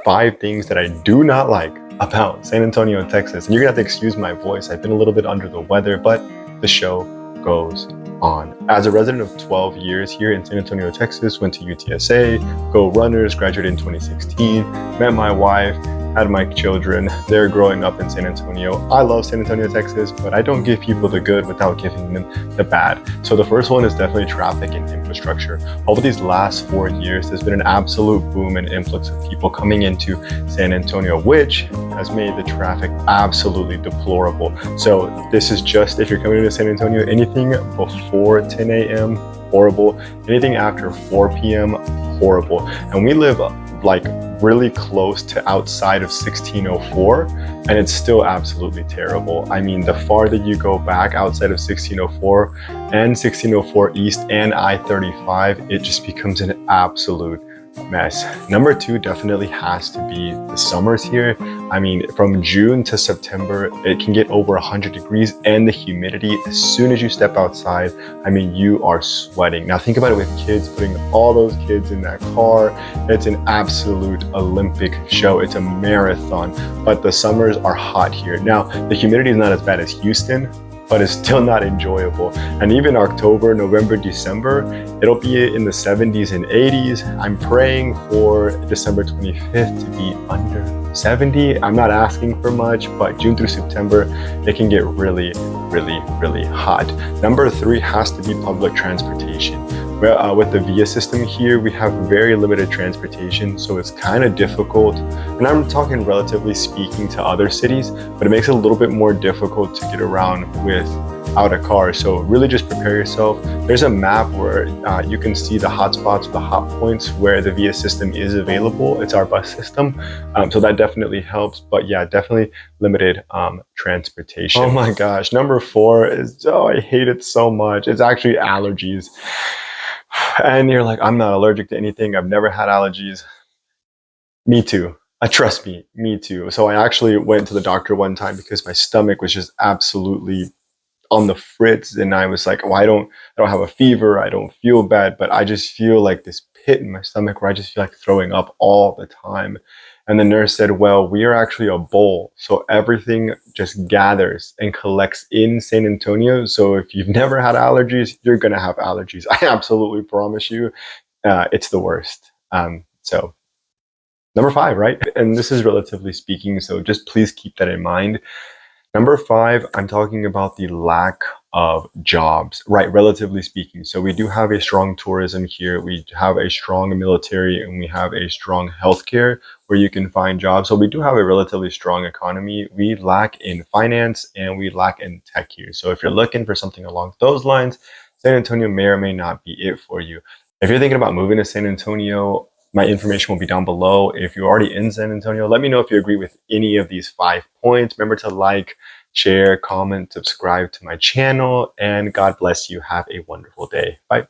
5 things that I do not like about San Antonio, Texas. And you're gonna have to excuse my voice. I've been a little bit under the weather, but the show goes on. As a resident of 12 years here in San Antonio, Texas, went to UTSA, Go Runners, graduated in 2016, met my wife, had my children. They're growing up in San Antonio. I love San Antonio, Texas, but I don't give people the good without giving them the bad. So the first one is definitely traffic and infrastructure. Over these last 4 years, there's been an absolute boom and influx of people coming into San Antonio, which has made the traffic absolutely deplorable. So this is just, if you're coming into San Antonio, anything before 10 a.m., horrible. Anything after 4 p.m., horrible. And we live like really close to outside of 1604, and it's still absolutely terrible. I mean, the farther you go back outside of 1604 and 1604 East and I-35, it just becomes an absolute mess. Number 2 definitely has to be the summers here. I mean, from June to September, it can get over 100 degrees, and the humidity, as soon as you step outside, I mean, you are sweating. Now think about it with kids, putting all those kids in that car. It's an absolute Olympic show. It's a marathon, but the summers are hot here. Now, the humidity is not as bad as Houston, but it's still not enjoyable. And even October, November, December, it'll be in the 70s and 80s. I'm praying for December 25th to be under 70. I'm not asking for much, but June through September, it can get really, really, really hot. Number 3 has to be public transportation. With the VIA system here, we have very limited transportation, so it's kind of difficult. And I'm talking relatively speaking to other cities, but it makes it a little bit more difficult to get around without a car. So really just prepare yourself. There's a map where you can see the hot spots, the hot points where the VIA system is available. It's our bus system, so that definitely helps. But yeah, definitely limited transportation. Oh my gosh, number 4 is, oh, I hate it so much. It's actually allergies. And you're like, I'm not allergic to anything. I've never had allergies. Me too. Trust me, me too. So I actually went to the doctor one time because my stomach was just absolutely on the fritz, and I was like, oh, I don't have a fever. I don't feel bad, but I just feel like this pit in my stomach where I just feel like throwing up all the time. And the nurse said, well, we are actually a bowl, so everything just gathers and collects in San Antonio. So if you've never had allergies, you're gonna have allergies. I absolutely promise you, it's the worst. So number 5, right? And this is relatively speaking, so just please keep that in mind. Number 5, I'm talking about the lack of jobs, right? Relatively speaking. So we do have a strong tourism here. We have a strong military, and we have a strong healthcare where you can find jobs. So we do have a relatively strong economy. We lack in finance, and we lack in tech here. So if you're looking for something along those lines, San Antonio may or may not be it for you. If you're thinking about moving to San Antonio, my information will be down below. If you're already in San Antonio, let me know if you agree with any of these 5 points. Remember to like, share, comment, subscribe to my channel, and God bless you. Have a wonderful day. Bye.